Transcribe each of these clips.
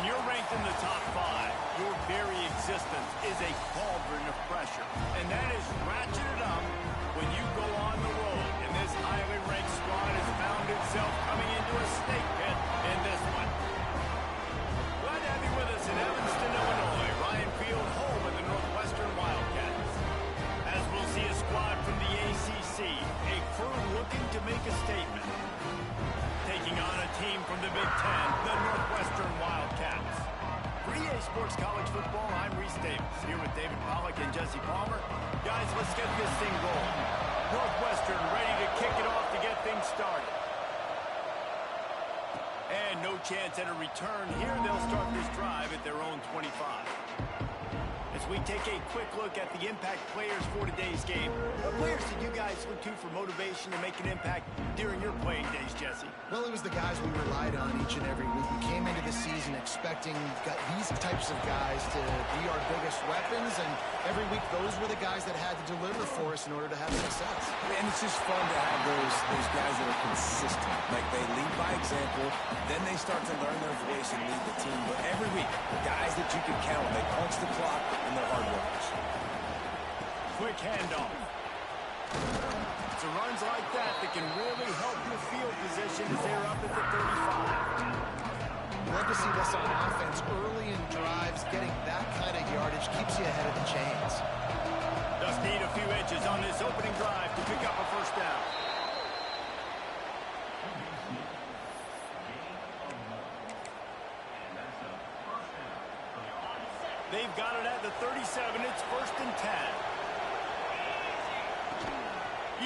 When you're ranked in the top 5, your very existence is a cauldron of pressure. And that is ratcheted up when you go on the road. And this highly ranked squad has found itself coming into a snake pit in this one. Glad to have you with us in Evanston, Illinois. Ryan Field, home of the Northwestern Wildcats. As we'll see a squad from the ACC, a crew looking to make a statement. Taking on a team from the Big Ten, the Northwestern Wildcats. For EA Sports College Football, I'm Reese Davis, here with David Pollack and Jesse Palmer. Guys, let's get this thing rolling. Northwestern ready to kick it off to get things started. And no chance at a return here. They'll start this drive at their own 25. As we take a quick look at the impact players for today's game, what players did you guys look to for motivation to make an impact during your playing days, Jesse? Well, it was the guys we relied on each and every week. We came into the season expecting these types of guys to be our biggest weapons, and every week those were the guys that had to deliver for us in order to have success. And it's just fun to have those guys that are consistent. Like, they lead by example, then they start to learn their voice and lead the team. But every week, the guys that you can count, they punch the clock, and they're hard workers. Quick handoff. It's runs like that can really help your field position as they're up at the 35. Love to see this on offense early in drives. Getting that kind of yardage keeps you ahead of the chains. Just need a few inches on this opening drive to pick up a first down. They've got it at the 37. It's 1st and 10.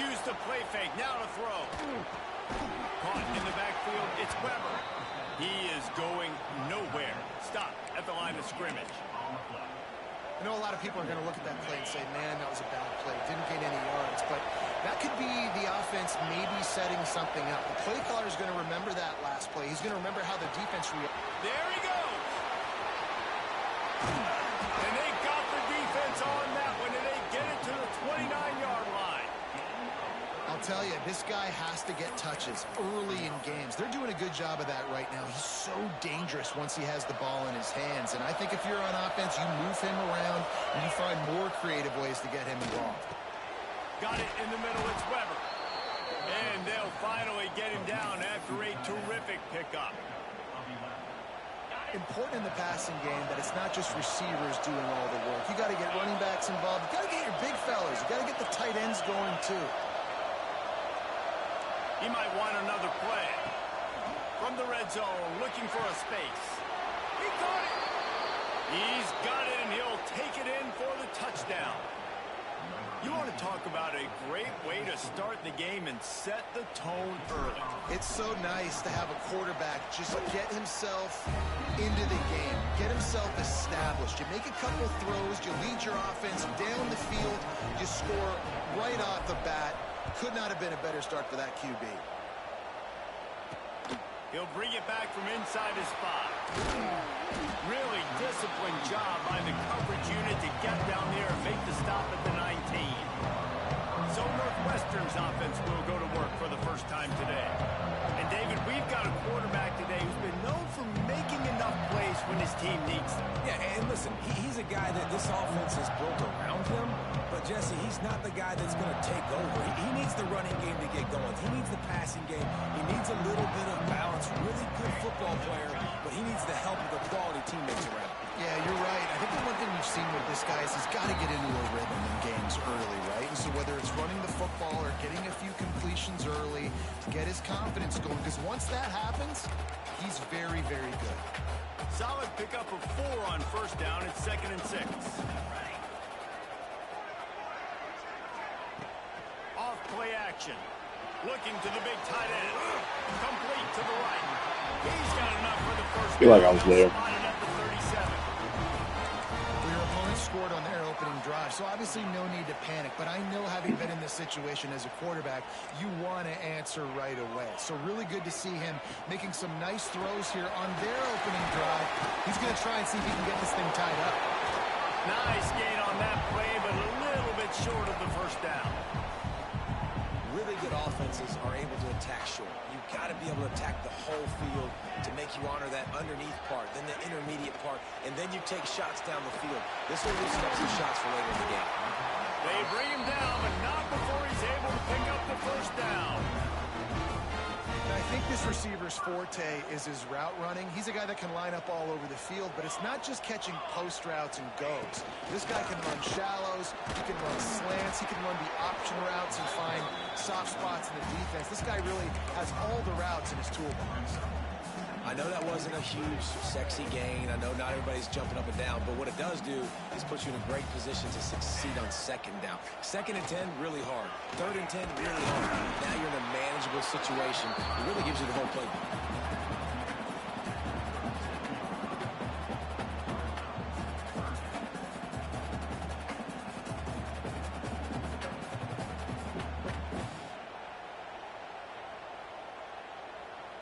Use the play fake. Now to throw. Caught in the backfield. It's Weber. He is going nowhere. Stop at the line of scrimmage. I know a lot of people are going to look at that play and say, man, that was a bad play. Didn't gain any yards. But that could be the offense maybe setting something up. The play caller is going to remember that last play. He's going to remember how the defense reacted. There he goes. And they got the defense on that one, and they get it to the 29-yard line. I'll tell you, this guy has to get touches early in games. They're doing a good job of that right now. He's so dangerous once he has the ball in his hands. And I think if you're on offense, you move him around and you find more creative ways to get him involved. Got it in the middle. It's Weber. And they'll finally get him down after a terrific pickup. Important in the passing game that it's not just receivers doing all the work. You got to get running backs involved. You got to get your big fellas. You got to get the tight ends going too. He might want another play. From the red zone, looking for a space. He got it. He's got it, and he'll take it in for the touchdown. You want to talk about a great way to start the game and set the tone early. It's so nice to have a quarterback just get himself into the game, get himself established. You make a couple throws, you lead your offense down the field, you score right off the bat. Could not have been a better start for that QB. He'll bring it back from inside his spot. Really disciplined job by the coverage unit to get down there and make the stop at the 19. So Northwestern's offense will go to work for the first time today. And David, we've got a quarterback today who's been known for making enough plays when his team needs them. Yeah, and listen, he's a guy that this offense is built around him. But, Jesse, he's not the guy that's going to take over. He needs the running game to get going. He needs the passing game. He needs a little bit of balance. Really good football player, but he needs the help of the quality teammates around. Yeah, you're right. I think the one thing we've seen with this guy is he's got to get into a rhythm in games early, right? And so whether it's running the football or getting a few completions early to get his confidence going, because once that happens, he's very, very good. Solid pickup of 4 on first down. It's 2nd and 6. Off play action. Looking to the big tight end. Complete to the right. He's got enough for the first down. I feel like I was there. Your opponent scored on their opening drive, so obviously no need to panic. But I know, having been in this situation as a quarterback, you want to answer right away. So really good to see him making some nice throws here on their opening drive. He's going to try and see if he can get this thing tied up. Nice gain on that play, but a little bit short of the first down. Really good offenses are able to attack short. You've got to be able to attack the whole field to make you honor that underneath part, then the intermediate part, and then you take shots down the field. This will loosen up some shots for later in the game. They bring him down, but not before he's able to pick up the first down. I think this receiver's forte is his route running. He's a guy that can line up all over the field, but it's not just catching post routes and goes. This guy can run shallows, he can run slants, he can run the option routes and find soft spots in the defense. This guy really has all the routes in his toolbox. I know that wasn't a huge, sexy gain. I know not everybody's jumping up and down, but what it does do is put you in a great position to succeed on second down. 2nd and 10, really hard. 3rd and 10, really hard. Now you're in a manageable situation. It really gives you the whole playbook.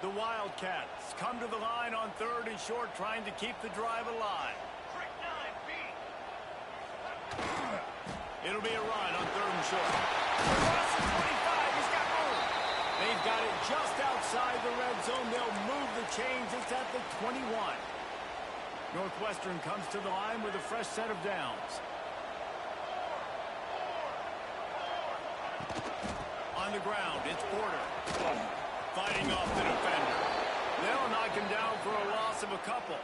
The Wildcats come to the line on 3rd and short, trying to keep the drive alive. It'll be a run on 3rd and short. Across the 25, he's got room. They've got it just outside the red zone. They'll move the chains. It's at the 21. Northwestern comes to the line with a fresh set of downs. On the ground, it's Porter. Fighting off the defender. They'll knock him down for a loss of a couple.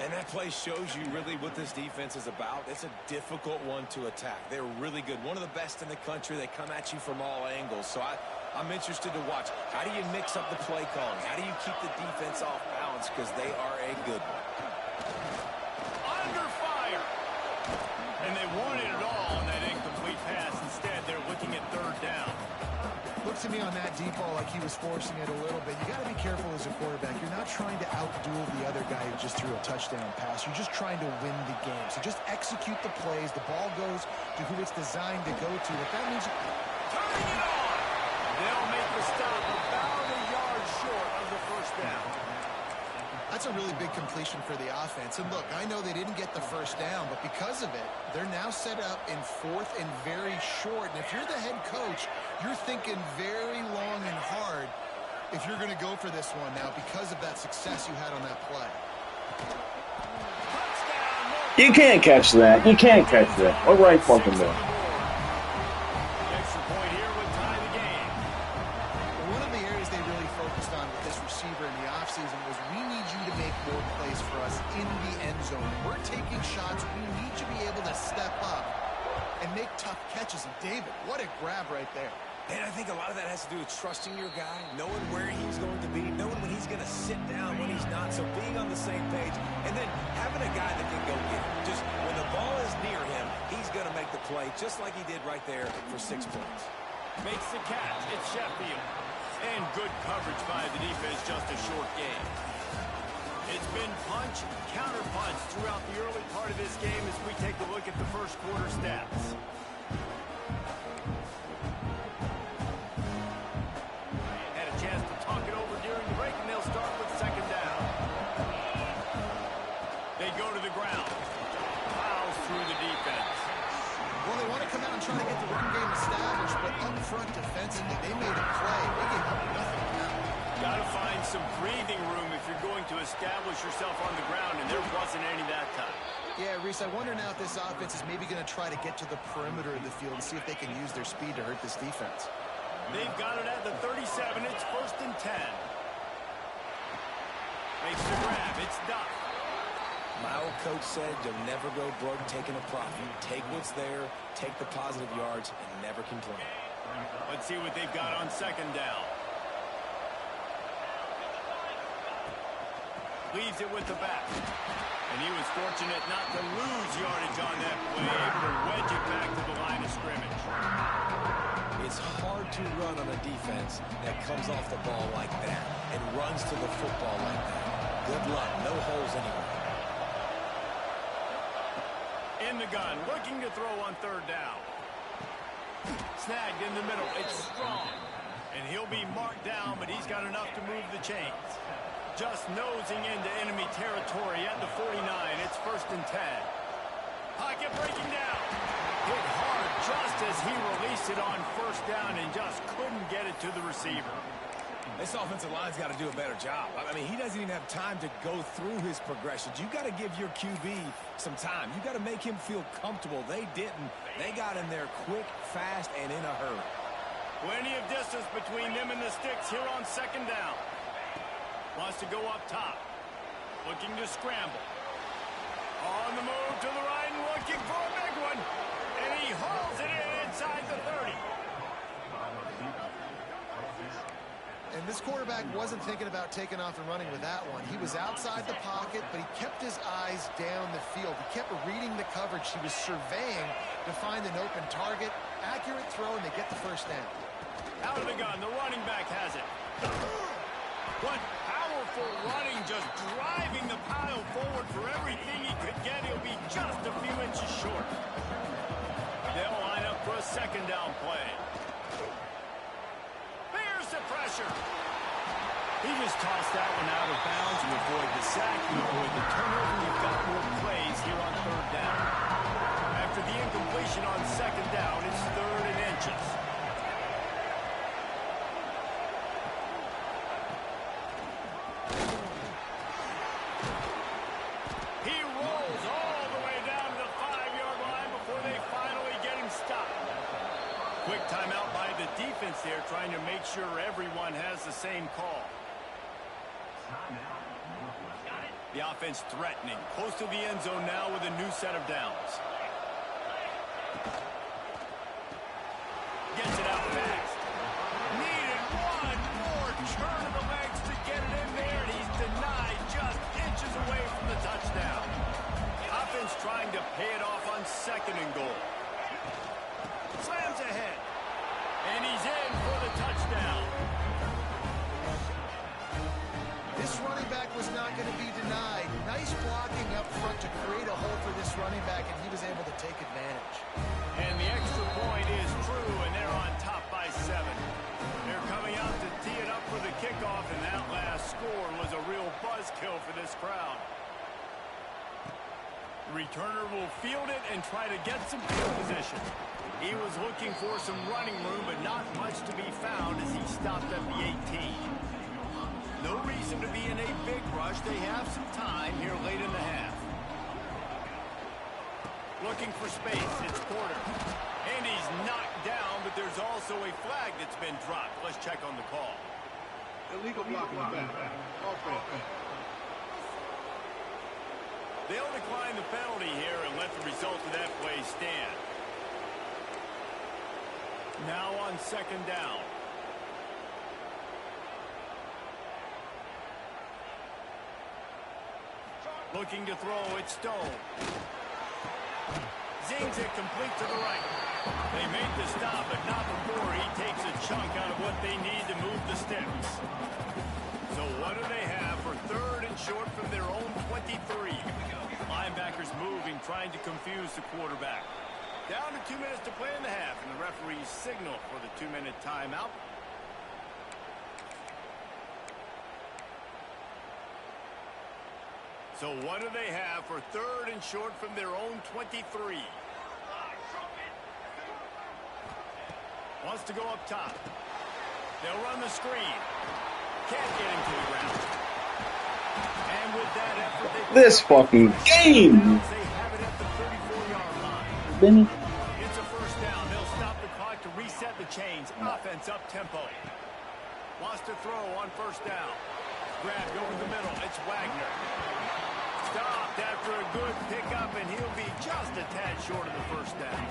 And that play shows you really what this defense is about. It's a difficult one to attack. They're really good. One of the best in the country. They come at you from all angles. So I'm interested to watch. How do you mix up the play calling? How do you keep the defense off balance? Because they are a good one. Under fire. And they wanted it all on that incomplete pass. Instead, they're looking at 3rd down. Looked to me on that deep ball like he was forcing it a little bit. You got to be careful as a quarterback. You're not trying to outduel the other guy who just threw a touchdown pass. You're just trying to win the game. So just execute the plays. The ball goes to who it's designed to go to. If that means turning it on. They'll make the stop about a yard short of the first down. That's a really big completion for the offense. And look, I know they didn't get the first down, but because of it, they're now set up in 4th and very short. And if you're the head coach, you're thinking very long and hard if you're going to go for this one now because of that success you had on that play. You can't catch that. You can't catch that. What right fucking there? Extra point here would tie the game. One of the areas they really focused on with this receiver in the offseason was we need you to make more plays for us in the end zone. We're taking shots. We need you to be able to step up and make tough catches. And David, what a grab right there. And I think a lot of that has to do with trusting your guy, knowing where he's going to be, knowing when he's going to sit down, when he's not. So being on the same page, and then having a guy that can go get it. Just when the ball is near him, he's going to make the play, just like he did right there for 6 points. Makes the catch. It's Sheffield. And good coverage by the defense, just a short game. It's been punch, counter punch throughout the early part of this game as we take a look at the first quarter stats. Had a chance to talk it over during the break, and they'll start with 2nd down. They go to the ground. Fouls through the defense. Well, they want to come out and try to get the run game established, but up front defensively, they made a play. They gave up nothing now. Got to find some breathing room if you're going to establish yourself on the ground, and there wasn't any that time. Yeah, Reese, I wonder now if this offense is maybe going to try to get to the perimeter of the field and see if they can use their speed to hurt this defense. They've got it at the 37. It's 1st and 10. Makes the grab. It's Duck. My old coach said you'll never go broke taking a profit. Take what's there, take the positive yards, and never complain. Let's see what they've got on 2nd down. Leaves it with the back. And he was fortunate not to lose yardage on that play, able to wedge it back to the line of scrimmage. It's hard to run on a defense that comes off the ball like that and runs to the football like that. Good luck. No holes anywhere. In the gun, looking to throw on 3rd down. Snagged in the middle. It's Strong. And he'll be marked down, but he's got enough to move the chains. Just nosing into enemy territory at the 49. It's 1st and 10. Pocket breaking down. Hit hard just as he released it on 1st down and just couldn't get it to the receiver. This offensive line's got to do a better job. I mean, he doesn't even have time to go through his progressions. You got to give your QB some time. You got to make him feel comfortable. They didn't. They got in there quick, fast, and in a hurry. Plenty of distance between them and the sticks here on second down. Wants to go up top. Looking to scramble. On the move to the right and looking for a big one. And he hauls it in inside the 30. And this quarterback wasn't thinking about taking off and running with that one. He was outside the pocket, but he kept his eyes down the field. He kept reading the coverage. He was surveying to find an open target. Accurate throw, and they get the first down. Out of the gun, the running back has it. What powerful running, just driving the pile forward for everything he could get. He'll be just a few inches short. They'll line up for a second down play. There's the pressure. He just tossed that one out of bounds. You avoid the sack, you avoid the turnover. You've got more plays here on third down. After the incompletion on second down, it's 3rd and inches. He rolls all the way down to the 5-yard line before they finally get him stopped. Quick timeout by the defense there, trying to make sure everyone has the same call. The offense threatening, close to the end zone now with a new set of downs. Gets it out fast. Needed one more turn of the legs to get it in there, and he's denied just inches away from the touchdown. Offense trying to pay it off on 2nd and goal. Slams ahead. And he's in for the touchdown. This running back was not going to be denied. Nice blocking up front to create a hole for this running back, and he was able to take advantage. And the extra point is true, and they're on top by 7. They're coming out to tee it up for the kickoff, and that last score was a real buzzkill for this crowd. The returner will field it and try to get some field position. He was looking for some running room, but not much to be found as he stopped at the 18. No reason to be in a big rush. They have some time here late in the half. Looking for space. It's Porter. And he's knocked down, but there's also a flag that's been dropped. Let's check on the call. Illegal blocking back. Offense. They'll decline the penalty here and let the result of that play stand. Now on second down. Looking to throw, it's Stone. Zings it complete to the right. They made the stop, but not before he takes a chunk out of what they need to move the sticks. So what do they have for 3rd and short from their own 23? Linebackers moving, trying to confuse the quarterback. Down to 2 minutes to play in the half, and the referees signal for the 2-minute timeout. So what do they have for 3rd and short from their own 23? Wants to go up top. They'll run the screen. Can't get him to the ground. And with that effort, This fucking game! they have it at the 34-yard line. It's a first down. They'll stop the clock to reset the chains. Offense up tempo. Wants to throw on first down. Grabbed over the middle. It's Wagner. Stopped after a good pickup, and he'll be just a tad short of the first down.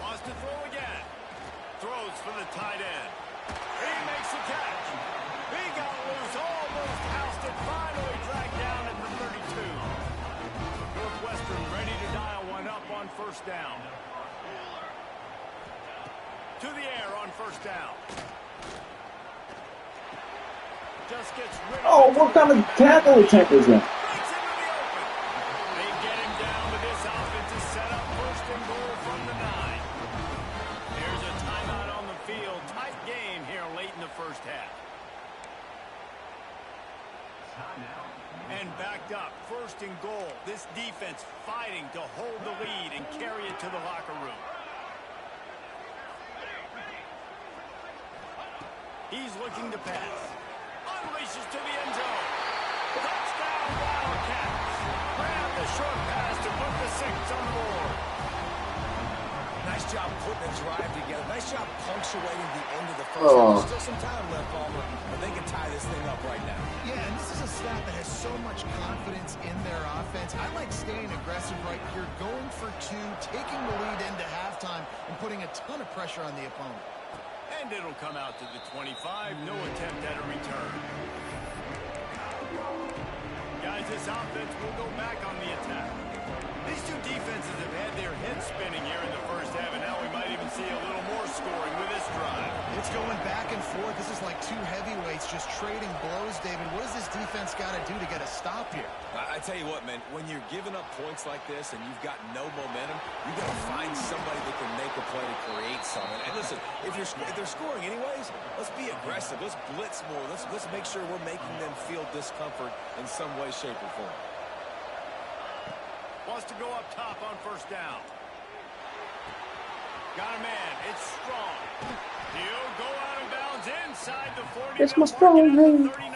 Wants to throw again. Throws for the tight end. He makes the catch. He got loose, almost housed it, finally dragged down at the 32. Northwestern ready to dial one up on first down. To the air on first down. Just gets rid of Oh, what kind of tackle attempt is that? Breaks into the open. They get him down, but this offense is set up 1st and goal from the 9. There's a timeout on the field. Tight game here late in the first half. And backed up, 1st and goal. This defense fighting to hold the lead and carry it to the locker room. He's looking to pass. Unleashes to the end zone. Touchdown, Wildcats. Grab the short pass to put the 6 on the board. Nice job putting the drive together. Nice job punctuating the end of the first. Oh. There's still some time left, Palmer, but they can tie this thing up right now. Yeah, and this is a staff that has so much confidence in their offense. I like staying aggressive right here, going for 2, taking the lead into halftime, and putting a ton of pressure on the opponent. And it'll come out to the 25. No attempt at a return. Guys, this offense will go back on the attack. These two defenses have had their heads spinning here in the first half, and now we might even see a little more scoring with this drive. It's going back and forth. This is like 2 heavyweights just trading blows, David. What does this defense got to do to get a stop here? I tell you what, man, when you're giving up points like this and you've got no momentum, you got to find somebody that can make a play to create something. And listen, if they're scoring anyways, let's be aggressive. Let's blitz more. Let's make sure we're making them feel discomfort in some way, shape, or form. Wants to go up top on first down. Got a man. It's strong. He'll go out of bounds inside the 40. It's my strong man. 39.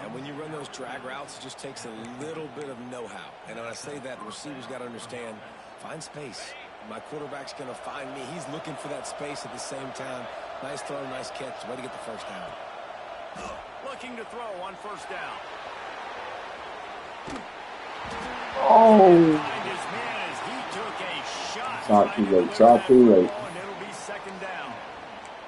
And when you run those drag routes, it just takes a little bit of know-how. And when I say that, the receivers got to understand, find space. My quarterback's going to find me. He's looking for that space at the same time. Nice throw, nice catch. Way to get the first down. Looking to throw on first down. Oh. Find his man as he took a shot. It's not too late. It's not too late. And it'll be second down.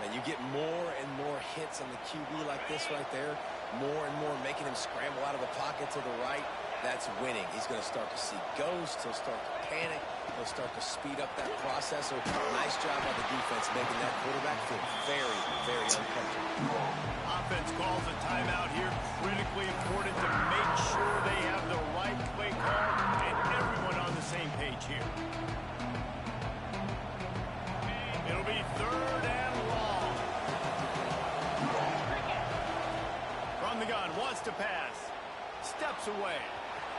And you get more and more hits on the QB like this right there. More and more making him scramble out of the pocket to the right. That's winning. He's going to start to see ghosts. He'll start to panic. He'll start to speed up that process. So nice job by the defense making that quarterback feel very, very uncomfortable. Offense calls a timeout here. Critically important to make sure they have the right play call and everyone on the same page here. It'll be third and long. From the gun, wants to pass. Steps away.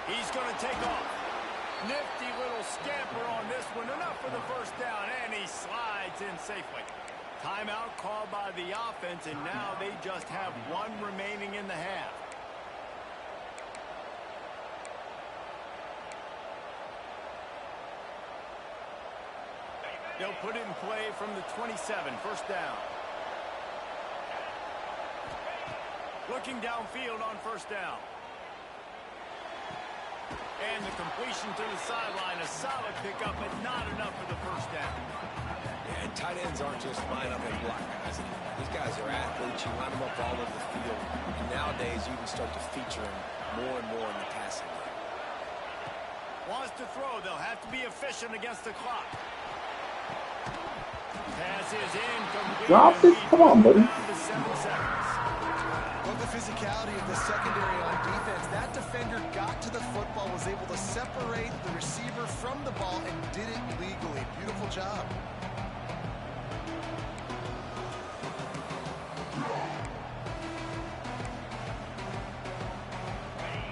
He's going to take off. Nifty little scamper on this one. Enough for the first down, and he slides in safely. Timeout called by the offense, and now they just have 1 remaining in the half. They'll put it in play from the 27, first down. Looking downfield on first down. And the completion to the sideline, a solid pickup, but not enough for the first down. Yeah, and tight ends aren't just line up and block guys. These guys are athletes. You line them up all over the field. And nowadays, you can start to feature them more and more in the passing game. Wants to throw. They'll have to be efficient against the clock. Pass is incomplete. Drop it. Come on, buddy. Down to 7 seconds. Love the physicality of the secondary on defense. That defender got to the football, was able to separate the receiver from the ball, and did it legally. Beautiful job.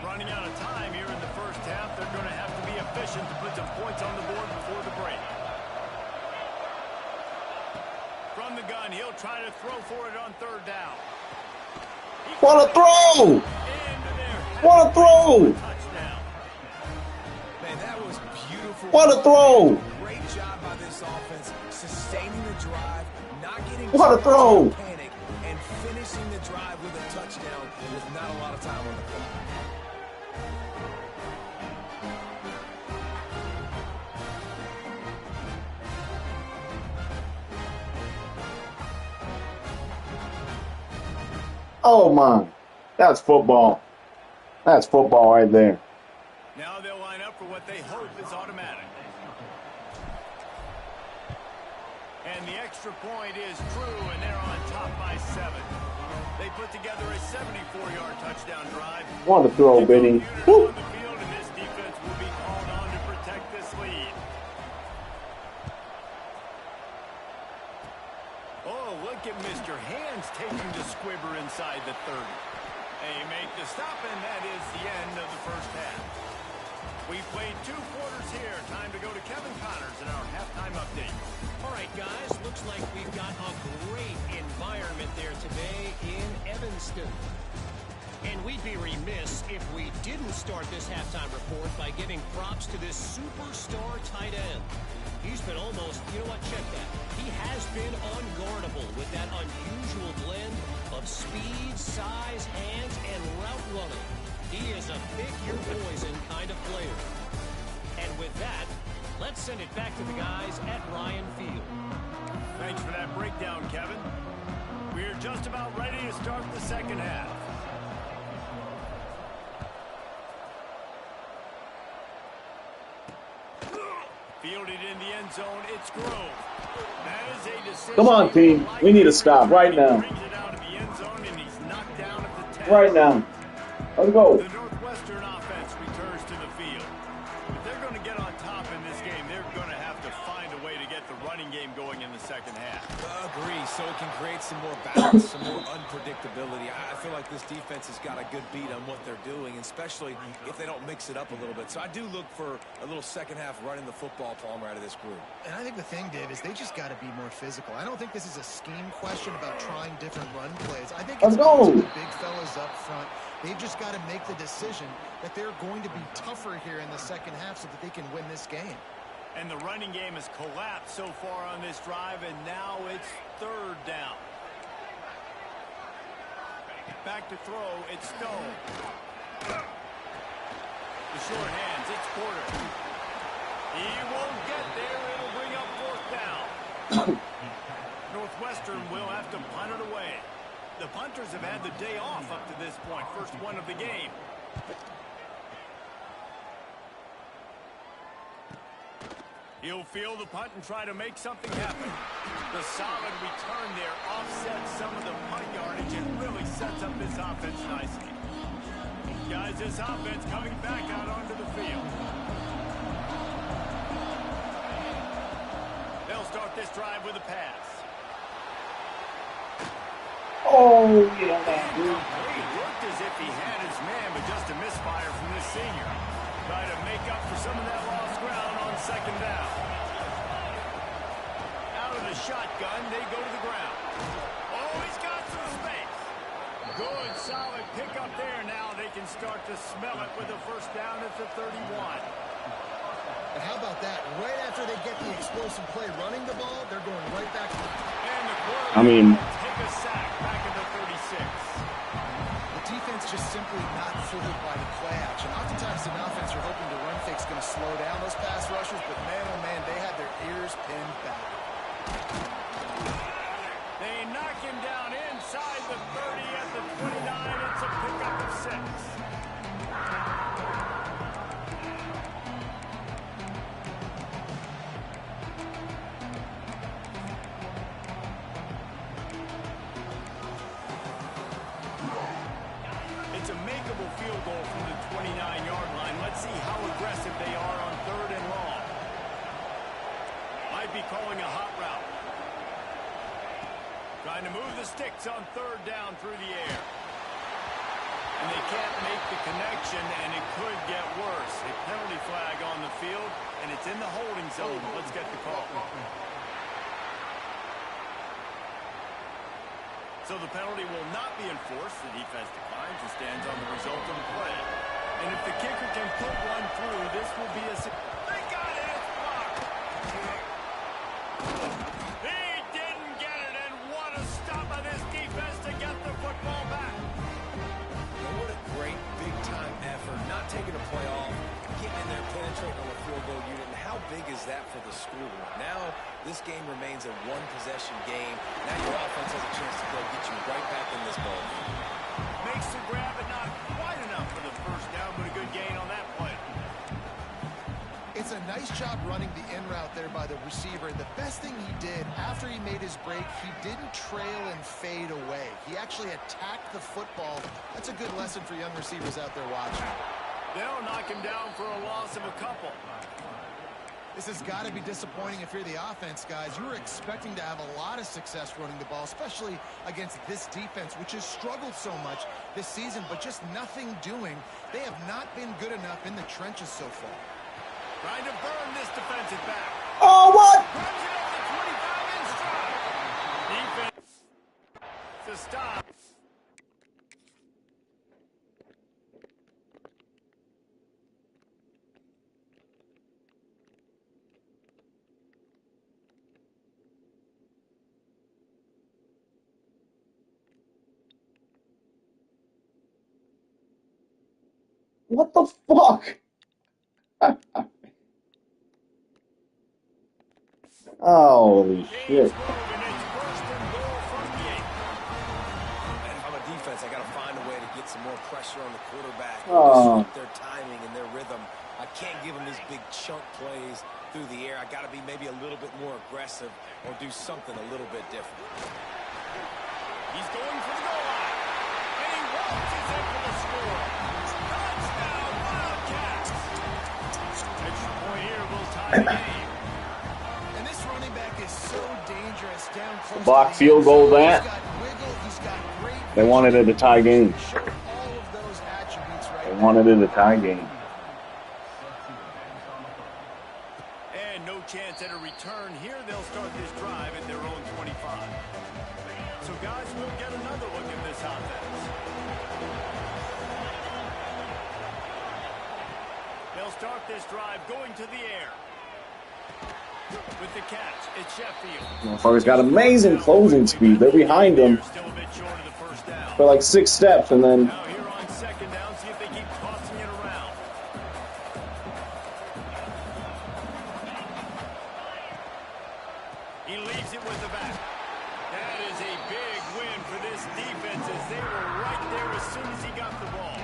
Running out of time here in the first half. They're going to have to be efficient to put some points on the board before the break. From the gun, he'll try to throw for it on third down. What a throw! What a throw! Touchdown. Man, that was beautiful. What a throw! Great job by this offense, sustaining the drive, not getting What a throw! panic, and finishing the drive with a touchdown with not a lot of time on the clock. Oh, my. That's football. That's football right there. Now they'll line up for what they hope is automatic. And the extra point is true, and they're on top by 7. They put together a 74-yard touchdown drive. What a throw, Benny. Woo. On the field, and this defense will be called on to protect this lead. Oh, look at Mr. Hands taking the squibber inside the 30. They make the stop, and that is the end of the first half. We played 2 quarters here. Time to go to Kevin Connors in our halftime update. All right, guys, looks like we've got a great environment. environment there today in Evanston. And we'd be remiss if we didn't start this halftime report by giving props to this superstar tight end. He's been almost, you know what, check that. He has been unguardable with that unusual blend of speed, size, hands, and route running. He is a pick-your-poison kind of player. And with that, let's send it back to the guys at Ryan Field. Thanks for that breakdown, Kevin. We're just about ready to start the second half. Fielded in the end zone, it's Grove. That is a decision. Come on, team. We need to stop right now. Brings it out of the end zone, and he's knocked down at the 10. Right now. Let's go. The Northwestern offense returns to the field. If they're going to get on top in this game, they're going to have to find a way to get the running game going in the second half. Agree, so it can create some more balance, some more unpredictability. I feel like this defense has got a good beat on what they're doing, especially if they don't mix it up a little bit. So I do look for a little second half running the football, Palmer, out of this group. And I think the thing, Dave, is they just got to be more physical. I don't think this is a scheme question about trying different run plays. I think it's about the big fellas up front. They've just got to make the decision that they're going to be tougher here in the second half so that they can win this game. And the running game has collapsed so far on this drive, and now it's third down. Back to throw, it's Stone. The short hands, it's Porter. He won't get there, it'll bring up fourth down. Northwestern will have to punt it away. The punters have had the day off up to this point, first one of the game. He'll field the punt and try to make something happen. The solid return there offsets some of the punt yardage and really sets up this offense nicely. Guys, this offense coming back out onto the field. They'll start this drive with a pass. Oh, you know that, dude. It looked as if he had his man, but just a misfire from this senior. Try to make up for some of that lost ground on second down. Out of the shotgun, they go to the ground. Oh, he's got some space. Good, solid pickup there. Now they can start to smell it with a first down at the 31. But how about that? Right after they get the explosive play running the ball, they're going right back to and the quarterback will take a sack back at the 36. The defense just simply not fooled by the play action. Oftentimes an offense you're hoping the run fake's going to slow down those pass rushers, but man, oh man, they had their ears pinned back. They knock him down inside the 30 at the 29. It's a pickup of 6. It's a makeable field goal from the 29-yard line. Let's see how aggressive they are on third and long. Might be calling a hot route. Trying to move the sticks on third down through the air. And they can't make the connection, and it could get worse. A penalty flag on the field, and it's in the holding zone. Let's get the call. So the penalty will not be enforced. The defense declines and stands on the result of the play. And if the kicker can put one through, this will be a... They got it! It's blocked! He didn't get it, and what a stop by this defense to get the football back. What a great big-time effort. Not taking a play off, getting in there, penetrating on the field goal unit. And how big is that for the school? Now this game remains a one-possession game. Now your offense has a chance to go get you right back in this ball. Makes the grab, but not quite enough for the first down, but a good gain on that play. It's a nice job running the in route there by the receiver. The best thing he did after he made his break, he didn't trail and fade away. He actually attacked the football. That's a good lesson for young receivers out there watching. They'll knock him down for a loss of a couple. This has got to be disappointing if you're the offense, guys. You were expecting to have a lot of success running the ball, especially against this defense, which has struggled so much this season, but just nothing doing. They have not been good enough in the trenches so far. Trying to burn this defensive back. Oh, what? Grabs it over the 25 in stride. Defense the stop. What the fuck? Holy shit. And if I'm a defense, I got to find a way to get some more pressure on the quarterback. Disrupt their timing and their rhythm. I can't give them these big chunk plays through the air. I got to be maybe a little bit more aggressive or do something a little bit different. He's going for the goal line. And he launches in for the score. Touchdown, Wildcats. Extra point here will tie the game. And this running back is so dangerous down close. Block field goal that. They wanted it a tie game. They wanted it a tie game. And no chance at a return here. They'll start this drive at their own 25. So, guys, we'll get another look at this offense. They'll start this drive going to the air. With the catch, it's Sheffield. Motherfucker's got amazing closing speed. They're behind him for like 6 steps, and then Now here on second down, see if they keep tossing it around. He leaves it with the back. That is a big win for this defense as they were right there as soon as he got the ball.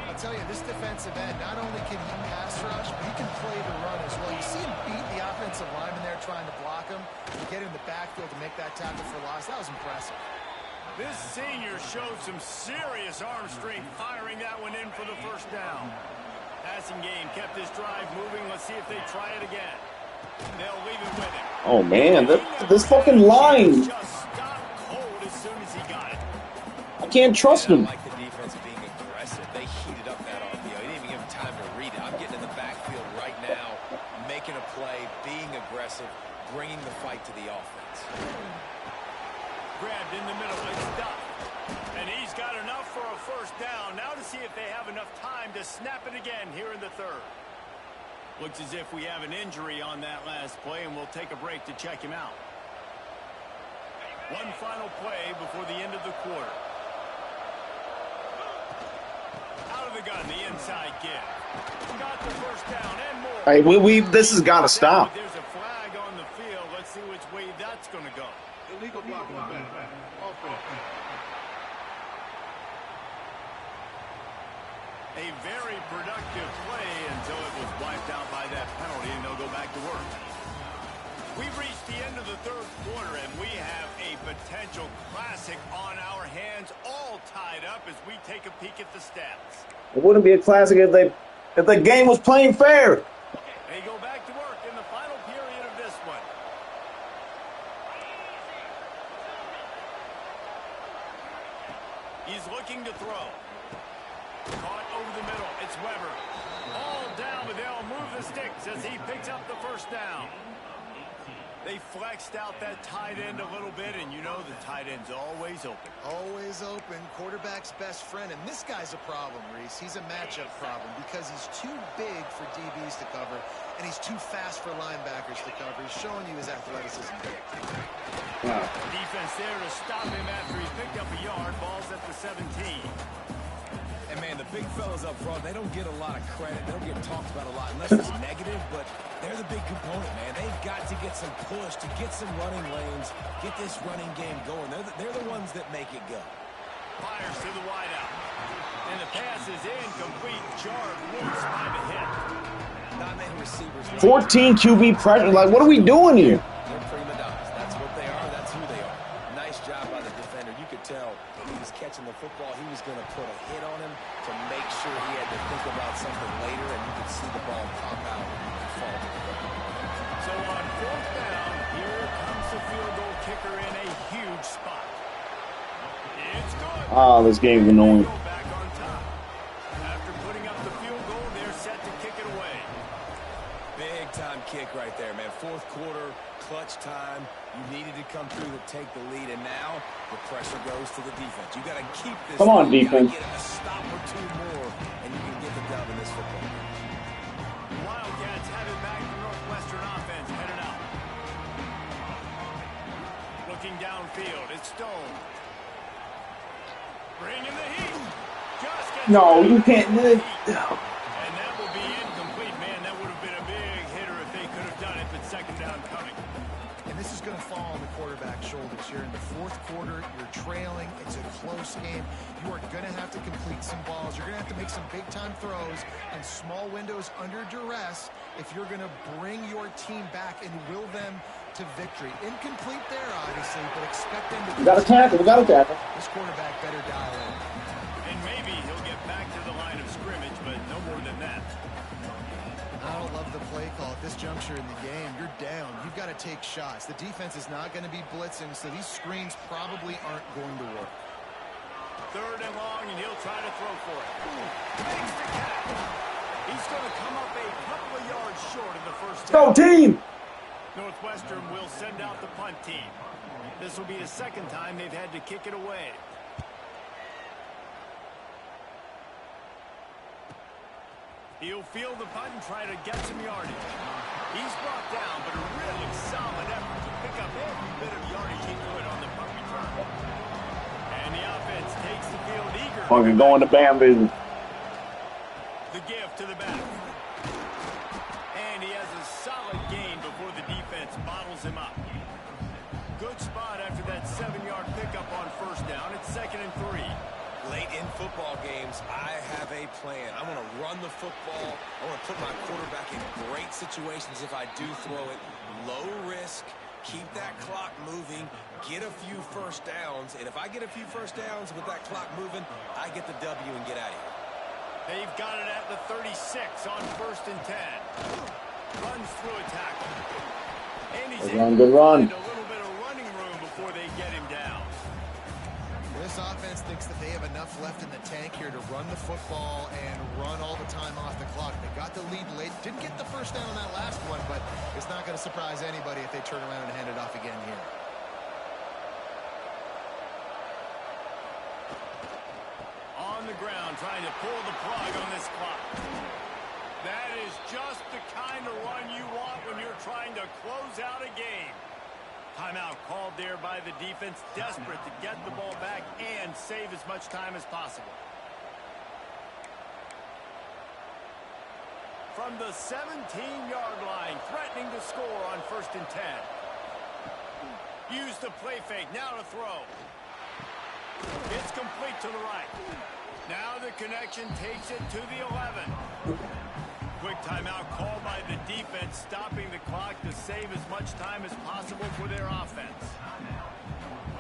I'll tell you, this defensive end, not only can he pass rush, but he can play the run as well. You see him beat the offensive lineman there trying to block him and get in the backfield to make that tackle for loss. That was impressive. This senior showed some serious arm strength firing that one in for the first down. Passing game kept this drive moving. Let's see if they try it again. They'll leave it with him. oh man, this fucking line. Just stopped cold as soon as he got it. I can't trust him. I like the defense being aggressive. They heated up that RPO. He didn't even give him time to read it. I'm getting in the backfield right now, making a play, being aggressive, bringing the fight to the offense. Grabbed in the middle and stopped. And he's got enough for a first down. Now to see if they have enough time to snap it again here in the third. Looks as if we have an injury on that last play, and we'll take a break to check him out. One final play before the end of the quarter. Out of the gun, the inside give. Got the first down and more. Hey, this has got to stop. There's a flag on the field. Let's see which way that's going to go. Illegal blocking the back. Offense. A very productive play until it was wiped out by that penalty, and they'll go back to work. We've reached the end of the third quarter, and we have a potential classic on our hands, all tied up as we take a peek at the stats. It wouldn't be a classic if the game was playing fair. They go back to work in the final period of this one. He's looking to throw. Caught over the middle. It's Weber. All down, but they'll move the sticks as he picks up the first down. They flexed out that tight end a little bit, and you know the tight end's always open. Always open. Quarterback's best friend. And this guy's a problem, Reese. He's a matchup problem because he's too big for DBs to cover, and he's too fast for linebackers to cover. He's showing you his athleticism. Defense there to stop him after he picked up a yard. Ball's at the 17. And, man, the big fellas up front, they don't get a lot of credit. They don't get talked about a lot unless it's negative, but they're the big component, man. They've got to get some push, to get some running lanes, get this running game going. They're the ones that make it go. Fires to the wideout. And the pass is incomplete. Jarred loose by the hit. Not many receivers. 14 QB pressure. Like, what are we doing here? They're prima donnas. That's what they are. That's who they are. Nice job by the defender. You could tell when he was catching the football, he was going to put a hit on him to make sure he had to think about something later, and you could see the ball pop out and fall to the ground. So on fourth down, here comes the field goal kicker in a huge spot. It's good. Ah, this game's annoying. Go back on top. After putting up the field goal, they're set to kick it away. Big time kick right there, man. Fourth quarter, clutch time. You needed to come through to take the lead, and now the pressure goes to the defense. You got to keep this. Come on, defense. Get a stop or two more, and you can get the dub in this football game. Wildcats have it back. The Northwestern offense headed out. Looking downfield, it's Stone. Bringing the heat. Just gets No, you can't. and that will be incomplete, man. That would have been a big hitter if they could have done it, but second down coming. And this is going to fall on the quarterback's shoulders here. In the fourth quarter, you're trailing. It's a close game. You are going to have to complete some balls. You're going to have to make some big-time throws in small windows under duress if you're going to bring your team back and will them to victory. Incomplete there, obviously, but expect them to... We got to tackle. We got to tackle. This quarterback better dial in. And maybe he'll get back to the line of scrimmage, but no more than that. I don't love the play call at this juncture in the game. You're down. You've got to take shots. The defense is not going to be blitzing, so these screens probably aren't going to work. Third and long, and he'll try to throw for it. Makes the catch. He's going to come up a couple of yards short of the first Go down. team! Northwestern will send out the punt team. This will be the second time they've had to kick it away. He'll field the punt and try to get some yardage. He's brought down, but a really solid effort to pick up every bit of yardage he could on the punt return. And the offense takes the field eager. Fucking going to Bam business. The gift to the back. And he has a solid gain before the defense bottles him up. Good spot after that 7-yard pickup on first down. It's 2nd and 3. Late in football games, I have a plan. I want to run the football. I want to put my quarterback in great situations if I do throw it. Low risk, keep that clock moving, get a few first downs. And if I get a few first downs with that clock moving, I get the W and get out of here. They've got it at the 36 on 1st and 10. Runs through a tackle. And he's Good run. a little bit of running room before they get him down. This offense thinks that they have enough left in the tank here to run the football and run all the time off the clock. They got the lead late. Didn't get the first down on that last one, but it's not going to surprise anybody if they turn around and hand it off again here. On the ground, trying to pull the plug on this clock. That is just the kind of run you want when you're trying to close out a game. Timeout called there by the defense, desperate to get the ball back and save as much time as possible. From the 17-yard line, threatening to score on 1st and 10. Use the play fake, now to throw. It's complete to the right. Now the connection takes it to the 11. Quick timeout called by the defense, stopping the clock to save as much time as possible for their offense.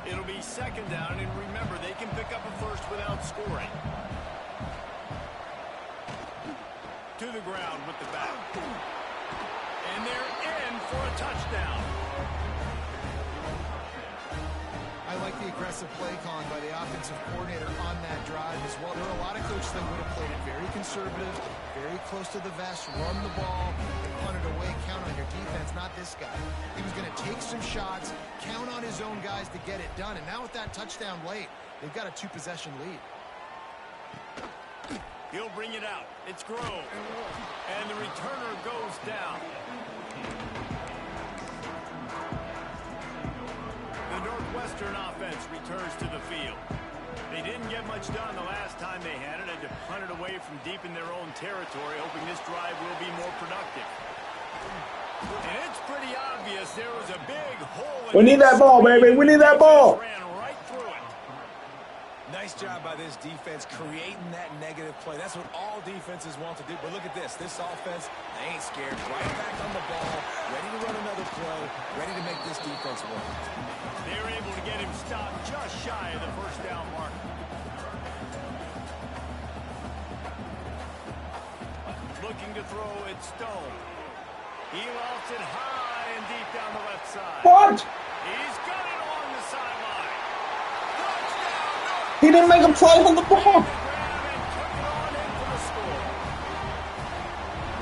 It'll be 2nd down, and remember, they can pick up a first without scoring. To the ground with the back. And they're in for a touchdown. I like the aggressive play calling by the offensive coordinator on that drive as well. There are a lot of coaches that would have played it very conservative, very close to the vest, run the ball, and punt it away, count on your defense, not this guy. He was going to take some shots, count on his own guys to get it done, and now with that touchdown late, they've got a 2-possession lead. He'll bring it out. It's Grove. And the returner goes down. The Northwestern offense returns to the field. They didn't get much done the last time they had it. Had to punt it away from deep in their own territory, hoping this drive will be more productive. And it's pretty obvious there was a big hole. We need that ball, baby. We need that ball. Ran right through it. Nice job by this defense creating that negative play. That's what all defenses want to do. But look at this. This offense, they ain't scared. Right back on the ball, ready to run another play, ready to make this defense work. They're able to get him stopped just shy of the first down mark. Looking to throw it, Stone. He lofts it high and deep down the left side. What? He's got it along the sideline. He didn't make a play on the ball.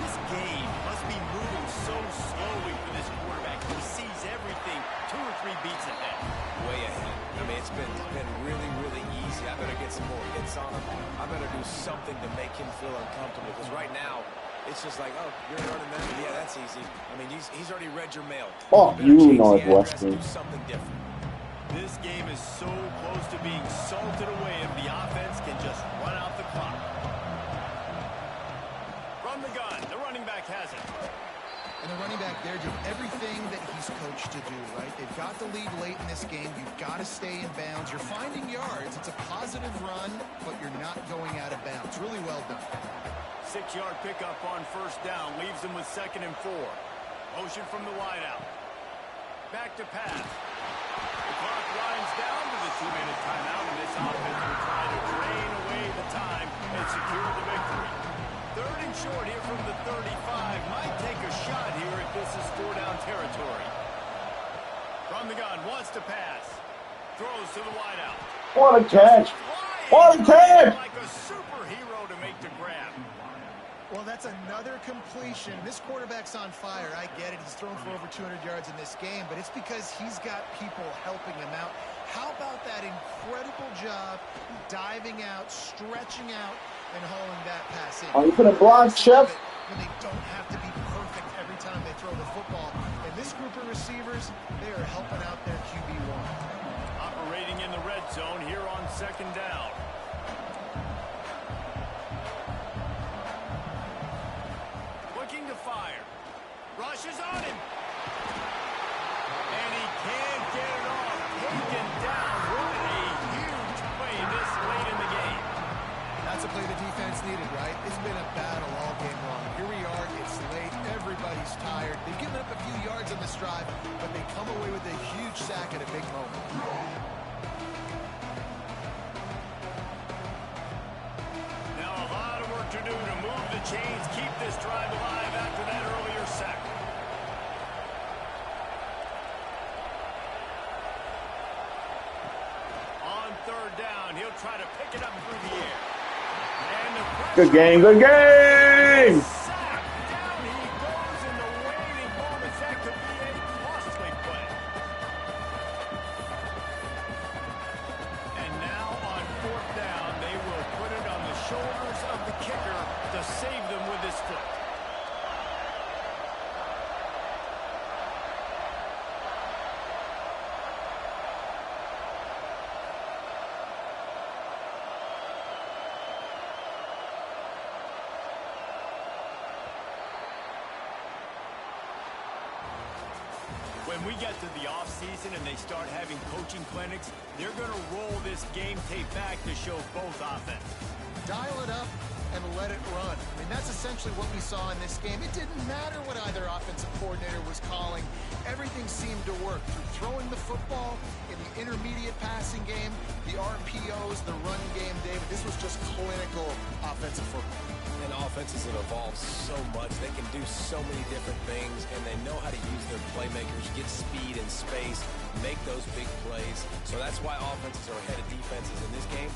This game must be moving so slowly for this quarterback. He sees every beats ahead. Way ahead. I mean, it's been really, really easy. I better get some more hits on him. I better do something to make him feel uncomfortable, because right now, it's just like, oh, you're running that? Yeah, that's easy. I mean, he's already read your mail. Fuck you, Northwestern. Do something different. This game is so close to being salted away if the offense can just run out the clock. From the gun, the running back has it. And the running back there did everything that he's coached to do, right? They've got the lead late in this game. You've got to stay in bounds. You're finding yards. It's a positive run, but you're not going out of bounds. Really well done. 6-yard pickup on first down. Leaves them with 2nd and 4. Motion from the wideout. Back to pass. The clock winds down to the 2-minute timeout, and this offense will try to drain away the time and secure the victory. 3rd and short here from the 35. Might take a shot here if this is 4-down territory. From the gun, wants to pass. Throws to the wideout. What a catch! What a catch! Like a superhero to make the grab. Well, that's another completion. This quarterback's on fire. I get it. He's thrown for over 200 yards in this game, but it's because he's got people helping him out. How about that incredible job diving out, stretching out, and hauling that pass in? Are you gonna block, Chef? When they don't have to be perfect every time they throw the football. And this group of receivers, they are helping out their QB1. Operating in the red zone here on 2nd down. Looking to fire. Rushes on him. And he can't get it off. Taken down. What a huge play this late in the game. That's a play the defense needed, right? It's been a battle all game long. Here we are. It's late. Everybody's tired. They've given up a few yards on this drive, but they come away with a huge sack at a big moment. Now a lot of work to do to move the chains, keep this drive alive after that earlier sack. On 3rd down, he'll try to pick it up through the air. And the Good game, good game! sack. Down he goes in the waiting moments. That could be a costly play. And now on 4th down, they will put it on the shoulders of the kicker to save them with his foot. When we get to the offseason and they start having coaching clinics, they're going to roll this game tape back to show both offenses. Dial it up and let it run. I mean, that's essentially what we saw in this game. It didn't matter what either offensive coordinator was calling. Everything seemed to work. Through throwing the football, in the intermediate passing game, the RPOs, the run game, David. This was just clinical offensive football. And offenses have evolved so much. They can do so many different things, and they know how to use their playmakers, get speed and space, make those big plays. So that's why offenses are ahead of defenses in this game.